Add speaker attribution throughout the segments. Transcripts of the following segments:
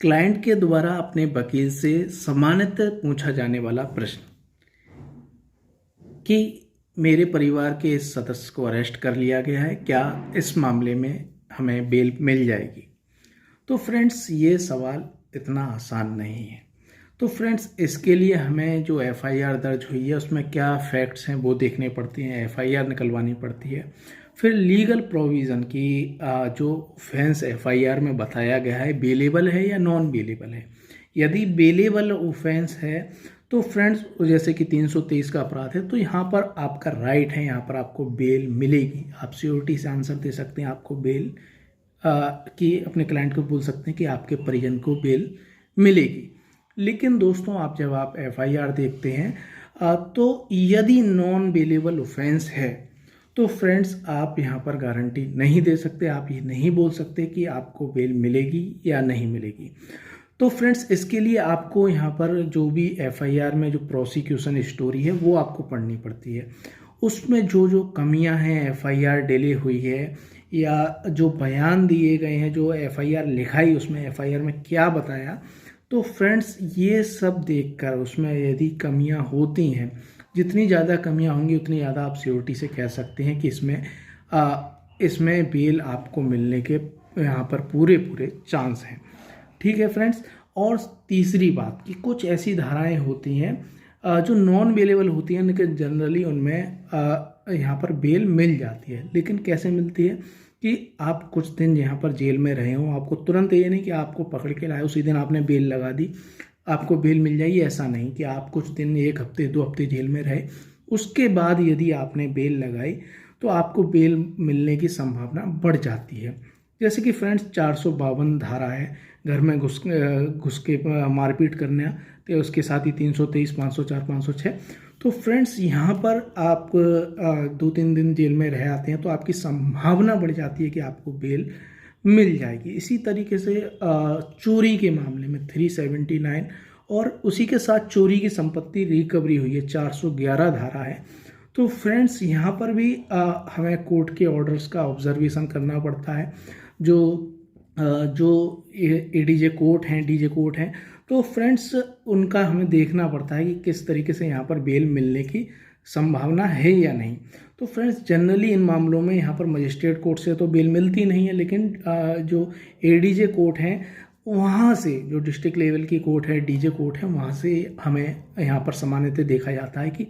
Speaker 1: Client के द्वारा अपने वकील से सामान्यतः पूछा जाने वाला प्रश्न कि मेरे परिवार के इस सदस्य को अरेस्ट कर लिया गया है, क्या इस मामले में हमें बेल मिल जाएगी। तो फ्रेंड्स, ये सवाल इतना आसान नहीं है। तो फ्रेंड्स, इसके लिए हमें जो एफआईआर दर्ज हुई है उसमें क्या फैक्ट्स हैं वो देखने पड़ती हैं, एफआईआर निकलवानी पड़ती है। फिर लीगल प्रोविज़न की जो ऑफेंस एफआईआर में बताया गया है बेलेबल है या नॉन बेलेबल है। यदि बेलेबल ऑफेंस है तो फ्रेंड्स, जैसे कि 323 का अपराध है, तो यहाँ पर आपका राइट है, यहाँ पर आपको बेल मिलेगी। आप श्योरिटी से आंसर दे सकते हैं, आपको बेल कि अपने क्लाइंट को बोल सकते हैं कि आपके परिजन को बेल मिलेगी। लेकिन दोस्तों, आप जब आप एफआईआर देखते हैं तो यदि नॉन बेलेबल ऑफेंस है तो फ्रेंड्स, आप यहाँ पर गारंटी नहीं दे सकते, आप ये नहीं बोल सकते कि आपको बेल मिलेगी या नहीं मिलेगी। तो फ्रेंड्स, इसके लिए आपको यहाँ पर जो भी एफआईआर में जो प्रोसिक्यूशन स्टोरी है वो आपको पढ़नी पड़ती है। उसमें जो जो कमियां हैं, एफआईआर डिले हुई है या जो बयान दिए गए हैं, जो एफआईआर लिखाई उसमें एफआईआर में क्या बताया, तो फ्रेंड्स ये सब देखकर उसमें यदि कमियां होती हैं, जितनी ज़्यादा कमियां होंगी उतनी ज़्यादा आप श्योरिटी से कह सकते हैं कि इसमें बेल आपको मिलने के यहाँ पर पूरे चांस हैं। ठीक है फ्रेंड्स। और तीसरी बात कि कुछ ऐसी धाराएं होती हैं जो नॉन बेलेबल होती हैं, लेकिन जनरली उनमें यहाँ पर बेल मिल जाती है। लेकिन कैसे मिलती है कि आप कुछ दिन यहाँ पर जेल में रहे हो, आपको तुरंत ये नहीं कि आपको पकड़ के लाए उसी दिन आपने बेल लगा दी आपको बेल मिल जाएगी। ऐसा नहीं कि आप कुछ दिन, 1 हफ्ते 2 हफ्ते जेल में रहे, उसके बाद यदि आपने बेल लगाई तो आपको बेल मिलने की संभावना बढ़ जाती है। जैसे कि फ्रेंड्स, 452 धारा है, घर में घुस के मारपीट करना, तो उसके साथ ही 323, 504, 506। तो फ्रेंड्स, यहाँ पर आप 2-3 दिन जेल में रह आते हैं तो आपकी संभावना बढ़ जाती है कि आपको बेल मिल जाएगी। इसी तरीके से चोरी के मामले में 379 और उसी के साथ चोरी की संपत्ति रिकवरी हुई है, 411 धारा है। तो फ्रेंड्स, यहाँ पर भी हमें कोर्ट के ऑर्डर्स का ऑब्जर्वेशन करना पड़ता है। जो एडीजे कोर्ट हैं, डीजे कोर्ट हैं, तो फ्रेंड्स उनका हमें देखना पड़ता है कि किस तरीके से यहाँ पर बेल मिलने की संभावना है या नहीं। तो फ्रेंड्स, जनरली इन मामलों में यहाँ पर मजिस्ट्रेट कोर्ट से तो बेल मिलती नहीं है, लेकिन जो एडीजे कोर्ट हैं वहाँ से, जो डिस्ट्रिक्ट लेवल की कोर्ट है, डीजे कोर्ट है, वहाँ से हमें यहाँ पर सामान्यतः देखा जाता है कि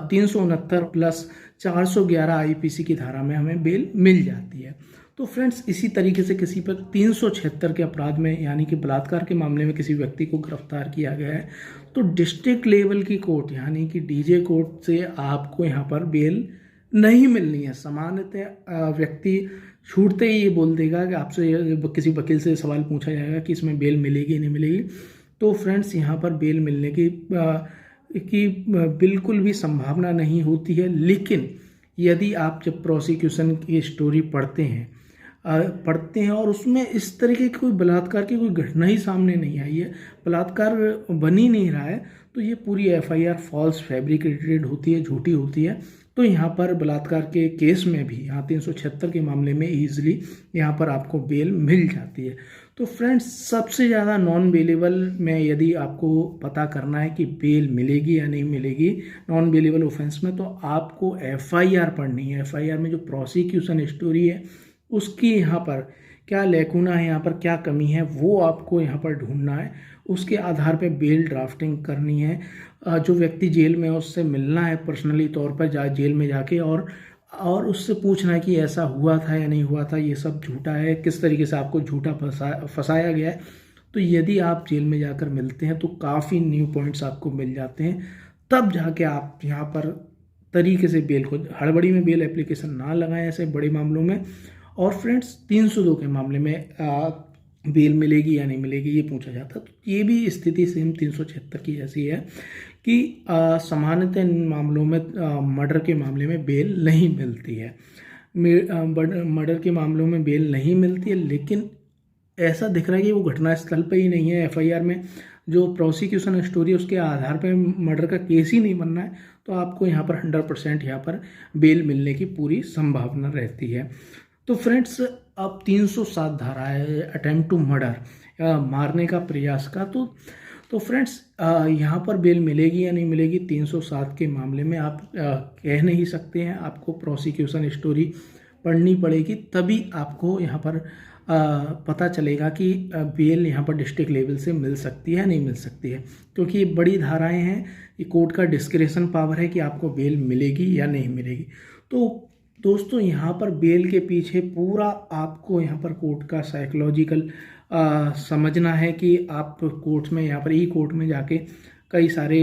Speaker 1: 369 प्लस 411 आईपीसी की धारा में हमें बेल मिल जाती है। तो फ्रेंड्स, इसी तरीके से किसी पर 376 के अपराध में, यानी कि बलात्कार के मामले में किसी व्यक्ति को गिरफ्तार किया गया है, तो डिस्ट्रिक्ट लेवल की कोर्ट यानी कि डीजे कोर्ट से आपको यहाँ पर बेल नहीं मिलनी है। सामान्यतः व्यक्ति छूटते ही ये बोल देगा कि आपसे किसी वकील से सवाल पूछा जाएगा कि इसमें बेल मिलेगी नहीं मिलेगी, तो फ्रेंड्स यहाँ पर बेल मिलने की बिल्कुल भी संभावना नहीं होती है। लेकिन यदि आप जब प्रोसिक्यूशन की स्टोरी पढ़ते हैं और उसमें इस तरीके की कोई बलात्कार की कोई घटना ही सामने नहीं आई है, बलात्कार बन ही नहीं रहा है, तो ये पूरी एफआईआर फॉल्स, फैब्रिकेटेड होती है, झूठी होती है। तो यहाँ पर बलात्कार के केस में भी, यहाँ 376 के मामले में ईजिली यहाँ पर आपको बेल मिल जाती है। तो फ्रेंड्स, सबसे ज़्यादा नॉन बेलेबल में यदि आपको पता करना है कि बेल मिलेगी या नहीं मिलेगी नॉन बेलेबल ऑफेंस में, तो आपको एफआईआर पढ़नी है। एफआईआर में जो प्रोसिक्यूशन स्टोरी है उसकी यहाँ पर क्या लैकुना है, यहाँ पर क्या कमी है, वो आपको यहाँ पर ढूंढना है। उसके आधार पे बेल ड्राफ्टिंग करनी है। जो व्यक्ति जेल में है उससे मिलना है पर्सनली तौर पर, जेल में जाके और उससे पूछना है कि ऐसा हुआ था या नहीं हुआ था, ये सब झूठा है, किस तरीके से आपको झूठा फंसाया गया है। तो यदि आप जेल में जाकर मिलते हैं तो काफ़ी न्यू पॉइंट्स आपको मिल जाते हैं, तब जाके आप यहाँ पर तरीके से बेल को, हड़बड़ी में बेल एप्लीकेशन ना लगाएं ऐसे बड़े मामलों में। और फ्रेंड्स, 302 के मामले में बेल मिलेगी या नहीं मिलेगी ये पूछा जाता, तो ये भी स्थिति सेम 376 की जैसी है कि सामान्यतः इन मामलों में मर्डर के मामले में बेल नहीं मिलती है। मर्डर के मामलों में बेल नहीं मिलती है, लेकिन ऐसा दिख रहा है कि वो घटनास्थल पर ही नहीं है। एफआईआर में जो प्रोसिक्यूशन स्टोरी है उसके आधार पर मर्डर का केस ही नहीं बनना है, तो आपको यहाँ पर 100% यहाँ पर बेल मिलने की पूरी संभावना रहती है। तो फ्रेंड्स, अब 307 धारा है, अटेम्प्ट टू मर्डर, मारने का प्रयास का। तो फ्रेंड्स यहाँ पर बेल मिलेगी या नहीं मिलेगी 307 के मामले में आप कह नहीं सकते हैं। आपको प्रोसिक्यूशन स्टोरी पढ़नी पड़ेगी, तभी आपको यहाँ पर पता चलेगा कि बेल यहाँ पर डिस्ट्रिक्ट लेवल से मिल सकती है या नहीं मिल सकती है, क्योंकि ये बड़ी धाराएं हैं। ये कोर्ट का डिस्क्रेशन पावर है कि आपको बेल मिलेगी या नहीं मिलेगी। तो दोस्तों यहाँ पर बेल के पीछे पूरा आपको यहाँ पर कोर्ट का साइकोलॉजिकल समझना है कि आप कोर्ट में यहाँ पर ई कोर्ट में जाके कई सारे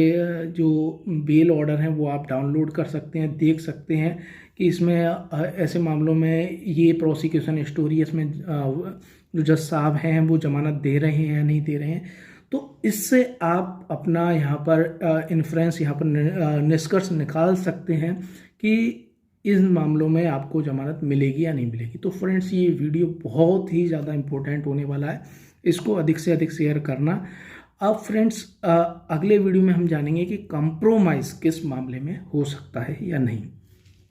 Speaker 1: जो बेल ऑर्डर हैं वो आप डाउनलोड कर सकते हैं, देख सकते हैं कि इसमें ऐसे मामलों में ये प्रोसिक्यूशन स्टोरी, इसमें जो जज साहब हैं वो जमानत दे रहे हैं या नहीं दे रहे हैं। तो इससे आप अपना यहाँ पर इन्फ्रेंस, यहाँ पर निष्कर्ष निकाल सकते हैं कि इन मामलों में आपको जमानत मिलेगी या नहीं मिलेगी। तो फ्रेंड्स ये वीडियो बहुत ही ज़्यादा इम्पोर्टेंट होने वाला है, इसको अधिक से अधिक शेयर करना। अब फ्रेंड्स अगले वीडियो में हम जानेंगे कि कंप्रोमाइज़ किस मामले में हो सकता है या नहीं।